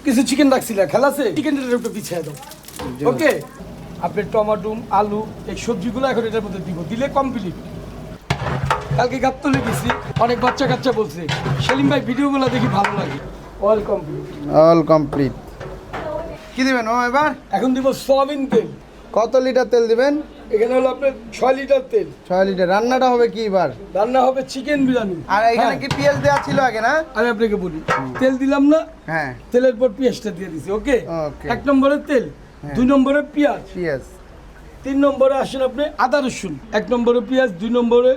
কিছু চিকেন রাখছিল খেলা আছে, চিকেনটা একটু পিছিয়ে দাও। ওকে, আপনি টমেটো আলু এই সবজিগুলো এখন এটার মধ্যে দিব, দিলে কমপ্লিট। কালকে গাবতলি গেছি, অনেক বাচ্চা কাচ্চা বলছে সেলিম ভাই ভিডিওগুলো দেখি ভালো লাগে। All complete, all complete. কি দিবেন ও এবার? এখন দিব সয়াবিন তেল। কত লিটার তেল দিবেন? এখানে হলো আপনার 6 লিটার তেল। 6 লিটার। রান্নাটা হবে কি এবার? রান্না হবে চিকেন বিরিয়ানি। আর এখানে কি পেঁয়াজ দেওয়া ছিল আগে না? আমি আপনাকে বলি, তেল দিলাম না, হ্যাঁ, তেলের পর পেঁয়াজটা দিয়ে দিছি। ওকে, ওকে। 1 নম্বরে তেল, 2 নম্বরে পেঁয়াজ, 3 নম্বরে আসেন আপনি আদা রসুন। 1 নম্বরে পেঁয়াজ, 2 নম্বরে,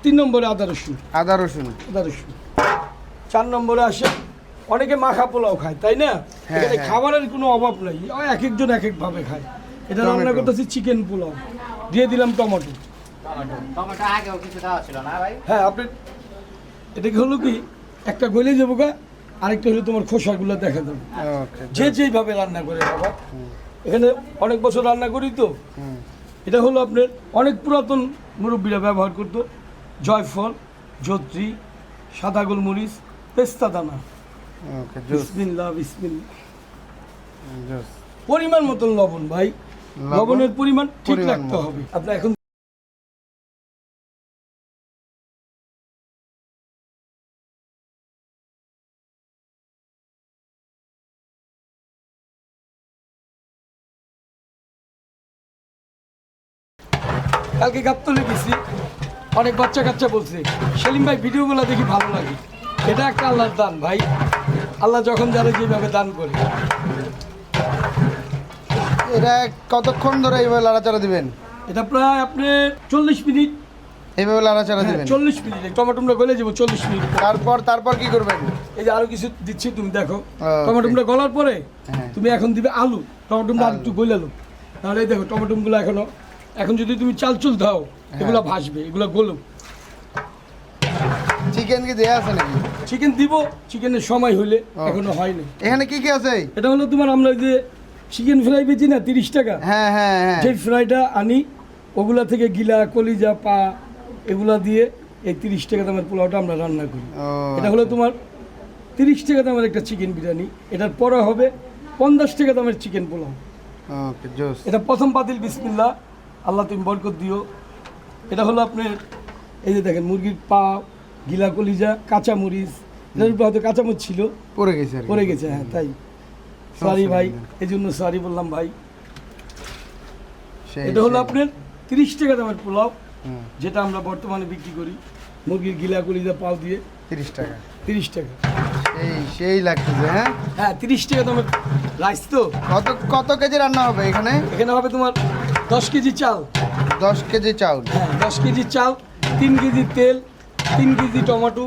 3 নম্বরে আদা রসুন। আদা রসুন। 4 নম্বরে আসে অনেকে মাখা পোলাও খায়, তাই না? এখানে খাবারের কোনো অভাব নাই, এক একজন এক এক ভাবে খায়। এটা রান্না করতেছি চিকেন পোলাও, দিয়ে দিলাম টমেটো। টমেটো আগেও কিছু দেওয়া ছিল না ভাই? হ্যাঁ, আপনি এটা কি হলো কি, একটা গলে যাবো গা, আরেকটা হলো তোমার খোসাগুলো দেখা যাবে। ওকে, যে যেইভাবে রান্না করে বাবা, এখানে অনেক বছর রান্না করি তো। এটা হলো আপনার অনেক পুরাতন মুরব্বীরা ব্যবহার করতো, জয়ফল, জত্রী, সাদা গোলমরিচ, পেস্তা দানা। ওকে, বিসমিল্লাহ বিসমিল্লাহ। পরিমাণ মতন লবণ ভাই, লবণের পরিমাণ ঠিক রাখতে হবে। আপনি এখন কালকে গাবতলি গেছি, অনেক বাচ্চা কাচ্চা বলছে সেলিম ভাই ভিডিওগুলো দেখি ভালো লাগে। এটা একটা আল্লাহর দান ভাই, আল্লাহ যখন যারা যেভাবে দান করে। এটা কতক্ষণ ধরে এইভাবে লাড়াচাড়া দিবেন? এটা প্রায় আপনি 40 মিনিট এইভাবে লাড়াচাড়া দিবেন? 40 মিনিট। টমেটোটা গলে যাবো 40 মিনিট। তারপর কি করবেন? এই যে আরো কিছু দিচ্ছি, তুমি দেখো। টমেটোটা গলার পরে তুমি এখন দিবে আলু। টমেটোটা আর একটু গলালো, তাহলে এই দেখো টমেটোগুলো এখন যদি তুমি চালচুল দাও, এগুলো ভাসবে, এগুলো গলো। চিকেন কি দেয়া আছে নাকি? চিকেন দিব, চিকেনের সময় হইলে, এখনো হয়নি। এখানে কি কি আছে? এটা হলো তোমার, আমরা যে চিকেন ফ্রাই বেচি না 30 টাকা, হ্যাঁ হ্যাঁ হ্যাঁ, সেই ফ্রাইটা আনি, ওগুলা থেকে গিলা, কলিজা, পা এগুলা দিয়ে এই 30 টাকা দামের পোলাওটা আমরা রান্না করি। এটা হলো তোমার 30 টাকা দামের একটা চিকেন বিরিয়ানি। এটার পরে হবে 50 টাকা দামের চিকেন পোলাও। ওকে, জোস। এটা প্রথম পাতিল, বিসমিল্লাহ, আল্লাহ তুমি বরকত দিও। এটা হলো আপনার, এই যে দেখেন মুরগির পা, গিলা, কলিজা, কাঁচামরিচ। এটার উপরে হয়তো কাঁচামরিচ ছিল, পড়ে গেছে। হ্যাঁ, তাই সরি ভাই, এই জন্য সরি বললাম ভাই। এটা হলো আপনার 30 টাকা দামের পোলাও, যেটা আমরা বর্তমানে বিক্রি করি মুরগির গিলা, কলিজা, পাল দিয়ে 30 টাকা। 30 টাকা। সেই লাগতেছে। হ্যাঁ হ্যাঁ, 30 টাকা দামের রাইস। তো কত কেজি রান্না হবে এখানে? এখানে হবে তোমার 10 কেজি চাল। 10 কেজি চাউল? হ্যাঁ, 10 কেজি চাল, 3 কেজি তেল, 3 কেজি টমেটো,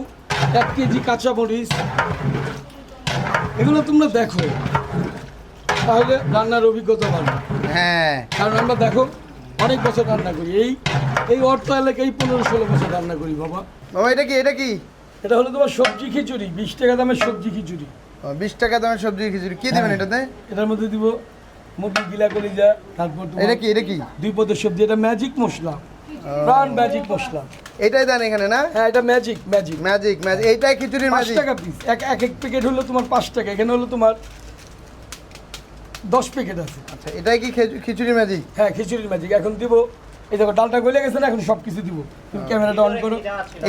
1 কেজি কাঁচামরিচ। এগুলো তোমরা দেখো, তাহলে রান্নার অভিজ্ঞতা বাড়বে। হ্যাঁ, কারণ আমরা দেখো অনেক বছর রান্না করি, এই অর্থ এলাকায় 15-16 বছর রান্না করি বাবা। এটা কি? এটা হলো তোমার সবজি খিচুড়ি, 20 টাকা দামের সবজি খিচুড়ি। 20 টাকা দামের সবজি খিচুড়ি। কি দিবেন এটাতে? এটার মধ্যে দিব মুরগি গিলা, কলিজা, তারপর এটা কি 2 পদের সবজি। এটা ম্যাজিক মশলা, প্রাণ ম্যাজিক মশলা। এটাই দেন এখানে না? হ্যাঁ, এটা ম্যাজিক। এইটাই খিচুড়ির 5 ম্যাজিক। টাকা পিস। এক প্যাকেট হলো তোমার 5 টাকা। এখানে হলো তোমার 10 প্যাকেট আছে। আচ্ছা, এটাই কি খিচুড়ি ম্যাজিক? হ্যাঁ, খিচুড়ির ম্যাজিক। এখন দিব, এই দেখো ডালটা গলে গেছে না, এখন সব কিছু দিব। তুমি ক্যামেরাটা অন করো।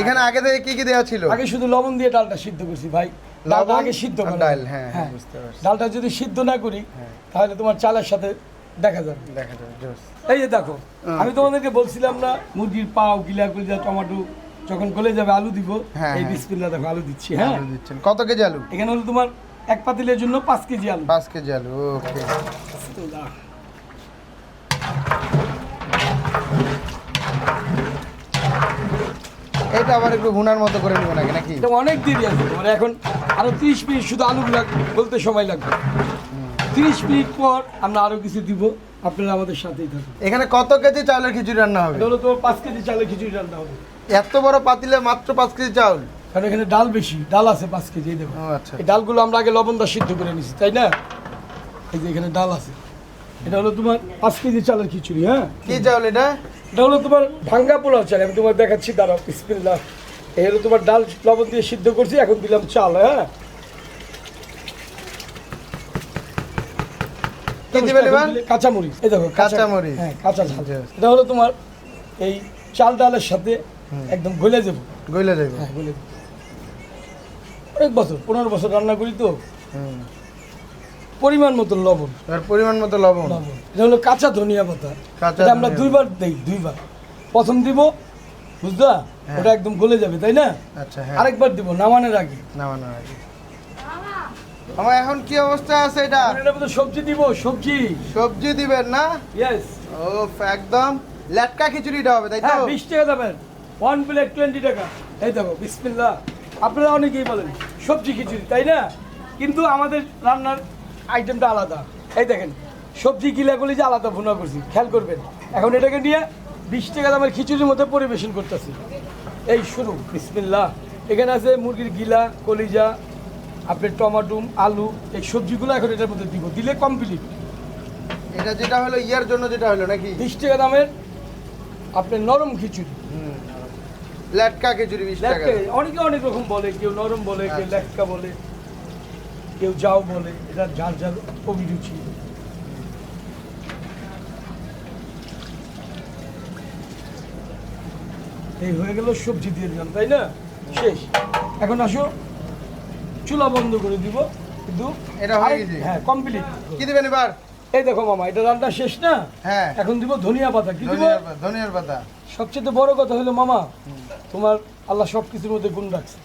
এখানে আগে থেকে কি দেওয়া ছিল? আগে শুধু লবণ দিয়ে ডালটা সিদ্ধ করছি ভাই। ডালটা আগে সিদ্ধ করা। ডাল, হ্যাঁ বুঝতে পারছি। ডালটা যদি সিদ্ধ না করি, তাহলে তোমার চালের সাথে দেখা যাবে। জোস। এই যে দেখো, আমি তোমাদেরকে বলছিলাম না মুরগির পাও, গিলা, কলিজা, টমেটো যখন গলে যাবে আলু দিব। এই বিসমিল্লাহ, দেখো আলু দিচ্ছি। হ্যাঁ, আলু দিচ্ছেন। কত কেজি আলু? এখানে হলো তোমার 1 পাতিলের জন্য 5 কেজি আলু। 5 কেজি আলু। ওকে, এটা আবার একটু ভুনার মতো করে নিব নাকি? এটা অনেক দেরি আছে তোমার, এখন আরো 30 মিনিট শুধু আলুগুলো বলতে সময় লাগবে। 30 মিনিট পর আমরা আরো কিছু দিব, আপনারা আমাদের সাথেই থাকুন। এখানে কত কেজি চাউলের খিচুড়ি রান্না হবে? এটা হলো তোমার 5 কেজি চালের খিচুড়ি রান্না হবে। এত বড় পাতিলে মাত্র 5 কেজি চাউল? কারণ এখানে ডাল বেশি, ডাল আছে 5 কেজি। এই দেখো, আচ্ছা, এই ডালগুলো আমরা আগে লবণ দা সিদ্ধ করে নিছি, তাই না? এই যে এখানে ডাল আছে। এটা হলো তোমার 5 কেজি চালের খিচুড়ি। হ্যাঁ, কি চাউল এটা? এটা হলো তোমার ভাঙ্গা পোলাও চাল। আমি তোমার দেখাচ্ছি, দাঁড়াও। বিসমিল্লাহ। এই হলো তোমার ডাল লবণ দিয়ে সিদ্ধ করছি, এখন দিলাম চাল। হ্যাঁ, কি দিবেন এবার? কাঁচা মরিচ, এই দেখো কাঁচা মরিচ। হ্যাঁ কাঁচা ঝাল। আচ্ছা। এটা হলো তোমার এই চাল ডালের সাথে একদম গলে যাবো। গইলা যাবে। হ্যাঁ গলে যাবো। অনেক বছর 15 বছর রান্না করি তো। হুম। পরিমাণ মতো লবণ। এবার পরিমাণ মতো লবণ। লবণ এটা হলো কাঁচা ধনিয়া পাতা। কাঁচা এটা আমরা ধনিয়া দুইবার দেই, দুইবার। প্রথম দিব বুঝলা, হ্যাঁ। ওটা একদম গলে যাবে তাই না? আচ্ছা হ্যাঁ। আরেকবার দিব নামানোর আগে। নামানোর আগে। আমার এখন কি অবস্থা আছে এটা? এখন এটার মধ্যে সবজি দিব, সবজি। সবজি দিবেন না? ইয়েস। ও একদম লেটকা খিচুড়িটা হবে তাই তো? হ্যাঁ 20 টাকা দেবেন, 1 প্লেট 20 টাকা। এই দেখো বিসমিল্লাহ। আপনারা অনেকেই বলেন সবজি খিচুড়ি তাই না, কিন্তু আমাদের রান্নার আইটেমটা আলাদা। এই দেখেন সবজি গিলাগুলি যে আলাদা ভুনা করছি, খেয়াল করবেন। এখন এটাকে নিয়ে 20 টাকা দামের খিচুড়ির মধ্যে পরিবেশন করতেছি। এই শুরু বিসমিল্লাহ। এখানে আছে মুরগির গিলা, কলিজা, আপনার টমাটো, আলু, এই সবজিগুলো এখন এটার মধ্যে দিব, দিলে কমপ্লিট। এটা যেটা হলো ইয়ার জন্য যেটা হলো নাকি? 20 টাকা দামের আপনার নরম খিচুড়ি। হুম। লেটকা খিচুড়ি 20 টাকা। লেটকা, অনেকে অনেক রকম বলে, কেউ নরম বলে, কেউ আচ্ছা। লেটকা বলে, কেউ যাও বলে। এটা যার যার অভিরুচি। এই হয়ে গেল সবজি দিয়ে দিলাম তাই না, শেষ। এখন আসো চুলা বন্ধ করে দিব, কিন্তু এটা হয়ে গেছে? হ্যাঁ কমপ্লিট। কি দিবেন এবার? এই দেখো মামা, এটা রান্না শেষ না? হ্যাঁ। এখন দিব ধনিয়া পাতা। কি দিব? ধনিয়ার পাতা। সবচেয়ে বড় কথা হলো মামা, তোমার আল্লাহ সব কিছুর মধ্যে গুণ রাখছে।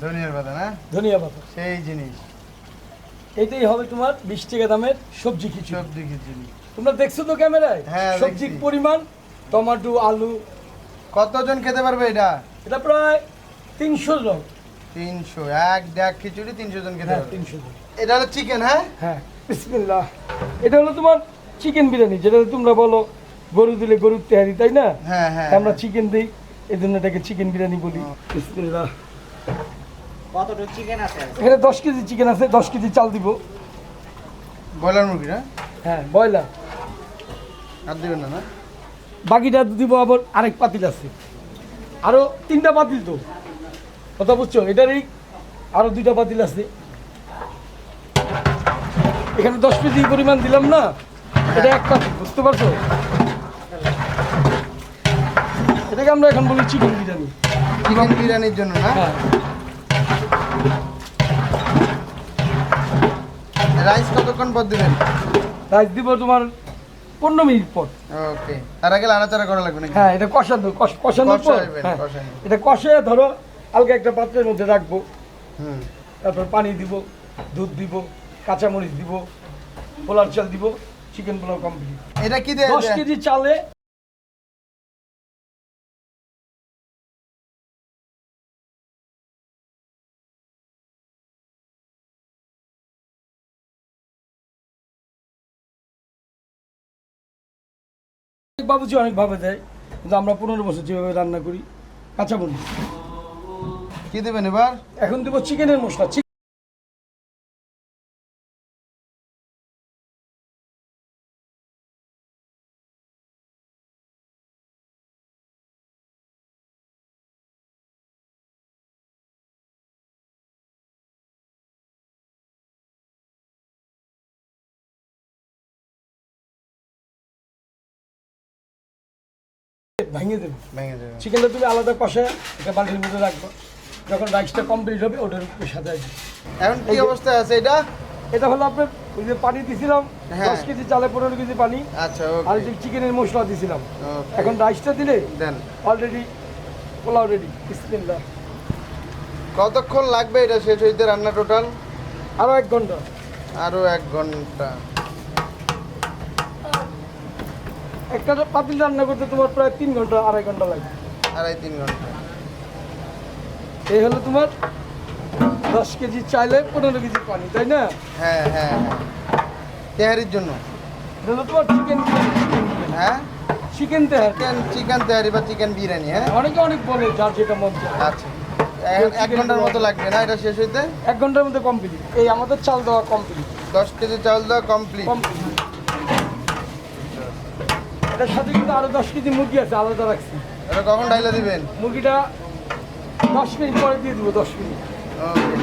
ধনিয়ার পাতা না? ধনিয়া পাতা সেই জিনিস। এটাই হবে তোমার 20 টাকা দামের সবজি খিচুড়ি। সবজি খিচুড়ি। তোমরা দেখছো তো ক্যামেরায়? হ্যাঁ, সবজির দেখছি। পরিমাণ, টমেটো, আলু। কতজন খেতে পারবে এটা? এটা প্রায় 300 জন। 300। এক ডাক খিচুড়ি 300 জন খেতে হ্যাঁ পারবে। 300 জন। এটা হলো চিকেন হ্যাঁ? হ্যাঁ বিসমিল্লাহ। এটা হলো তোমার চিকেন বিরিয়ানি, যেটা তোমরা বলো গরু দিলে গরুর তেহারি তাই না? হ্যাঁ হ্যাঁ। আমরা চিকেন দিই, এই জন্য এটাকে চিকেন বিরিয়ানি বলি। বিসমিল্লাহ। কতটুকু চিকেন আছে? এখানে 10 কেজি চিকেন আছে, 10 কেজি চাল দিব। ব্রয়লার মুরগি না? হ্যাঁ ব্রয়লার। আর দিবেন না না? বাকিটা দিব আবার আরেক পাতিল আছে, আরো 3টা পাতিল। তো কথা বুঝছো? এটারই আরো 2টা পাতিল আছে। এখানে 10 কেজি পরিমাণ দিলাম না, এটা এক পাতিল, বুঝতে পারছো? এটাকে আমরা এখন বলি চিকেন বিরিয়ানি। চিকেন বিরিয়ানির জন্য না? হ্যাঁ রাইস কতক্ষণ পর দিবেন? রাইস দিব তোমার 15 মিনিট পর। ওকে। তার আগে লাড়াচাড়া করা লাগবে নাকি? হ্যাঁ এটা কষানোর পর। কষাইবেন, হ্যাঁ, কষাইবেন। এটা কষে ধরো হালকা একটা পাত্রের মধ্যে রাখবো। হুম। তারপর পানি দিব, দুধ দিব, কাঁচামরিচ দিব, পোলার চাল দিব, চিকেন পোলাও কমপ্লিট। এটা কি দেয়? 10 কেজি চালে বাবুজি অনেকভাবে দেয়, কিন্তু আমরা 15 বছর যেভাবে রান্না করি। কাঁচামরিচ কি দেবেন এবার? এখন দিব চিকেনের মশলা। ভেঙে দেবে ভেঙে দেবেন। চিকেনটা, তুমি আলাদা কষে এটা বালতির মধ্যে রাখবো। যখন রাইসটা কমপ্লিট হবে ওটার উপরে সাজাই দিবে। এখন কি অবস্থায় আছে এটা? এটা হলো আপনার ওই যে পানি দিছিলাম, হ্যাঁ। 10 কেজি চালে 15 কেজি পানি, আচ্ছা আর ওকে। যে চিকেনের মশলা দিছিলাম। ওকে। এখন রাইসটা দিলে দেন। Already pulao ready. বিসমিল্লাহ। কতক্ষণ লাগবে এটা শেষ হইতে রান্না টোটাল? আরো 1 ঘন্টা। আরো 1 ঘন্টা। একটা পাতিল রান্না করতে তোমার প্রায় 3 ঘন্টা 2.5 ঘন্টা লাগবে। 2.5-3 ঘন্টা। এই হলো তোমার 10 কেজি চাইলে 15 কেজি পানি তাই না? হ্যাঁ হ্যাঁ হ্যাঁ। তেহারির জন্য? এটা হলো তোমার চিকেন হ্যাঁ? চিকেন তেহারি। চিকেন তেহারি বা চিকেন বিরিয়ানি হ্যাঁ? অনেকে অনেক বলে, যার যেটা মন চায়। আচ্ছা। 1 ঘন্টার মতো লাগবে না এটা শেষ হইতে? 1 ঘন্টার মধ্যে কমপ্লিট। এই আমাদের চাল দেওয়া কমপ্লিট। 10 কেজি চাল দেওয়া কমপ্লিট। এটার সাথে কিন্তু আরো 10 কেজি মুরগি আছে, আলাদা রাখছি। এটা কখন ডাইলা দিবেন? মুরগিটা 10 মিনিট পরে দিয়ে দিব, 10 মিনিট। ওকে।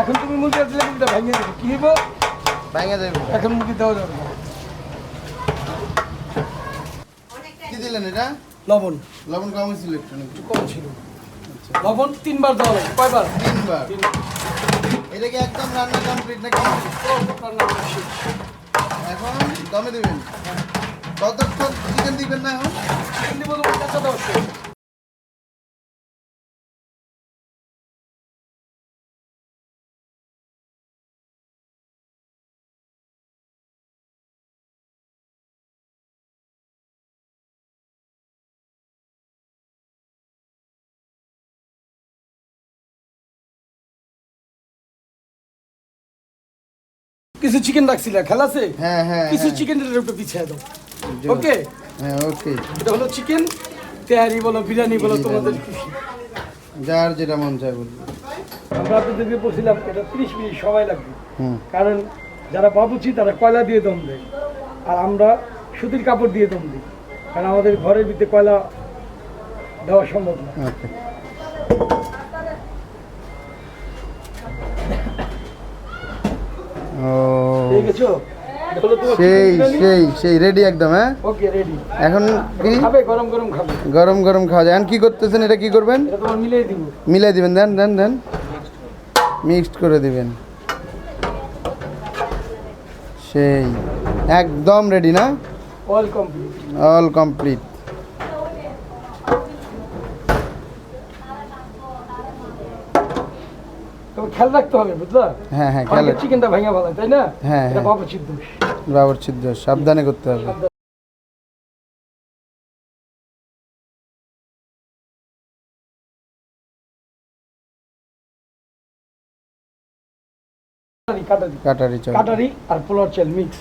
এখন তুমি মুরগিটা দিলে কিন্তু ভেঙে দেবে। কি হইব? ভাঙা যাবে। এখন মুখে দেওয়া যাবে না। কি দিলেন এটা? লবণ লবণ কম ছিল একটু নাকি? একটু কম ছিল। লবণ 3 বার দেওয়া লাগে। কয়বার? 3 বার। এটা কি একদম রান্না কমপ্লিট নাকি? রান্না করা শেষ। এখন দমে দিবেন। কতক্ষণ চিকেন দিবেন না এখন? চিকেন দিব তোমার কাছে দাও শেষ। কিছু চিকেন রাখছিল খেলা আছে, হ্যাঁ হ্যাঁ কিছু হ্যাঁ। চিকেন একটু পিছিয়ে দাও। জি। ওকে, হ্যাঁ ওকে। এটা হলো চিকেন তেহারি বলো বিরিয়ানি বলো তোমাদের খুশি। যার যেটা মন চায় বলবো। আমরা আপনাদেরকে বলছিলাম এটা 30 মিনিট সময় লাগবে, হুম। কারণ যারা বাবুচি তারা কয়লা দিয়ে দম দেয়, আর আমরা সুতির কাপড় দিয়ে দম দিই, কারণ আমাদের ঘরের ভিতরে কয়লা দেওয়া সম্ভব না। ওকে। ও ঠিক আছে, এটা হলো তোমার সেই chicken biryani। সেই সেই রেডি একদম। হ্যাঁ ওকে রেডি। এখন কি খাবে গরম গরম খাবে, গরম গরম খাওয়া যায়। এখন কি করতেছেন? এটা কি করবেন? এটা তোমার মিলিয়ে দিব। মিলাই দিবেন। দেন দেন দেন, মিক্সড করে দিবেন। সেই একদম রেডি না? All complete. All complete. তবে খেয়াল রাখতে হবে বুঝলা, হ্যাঁ হ্যাঁ খেয়াল চিকেনটা ভাঙা ভালো তাই না? হ্যাঁ, এটা হ্যাঁ। বাবুচির দোষ। বাবর ছিদ্র সাবধানে করতে হবে। কাটারি কাটারি চাল। কাটারি আর পোলার চাল মিক্স।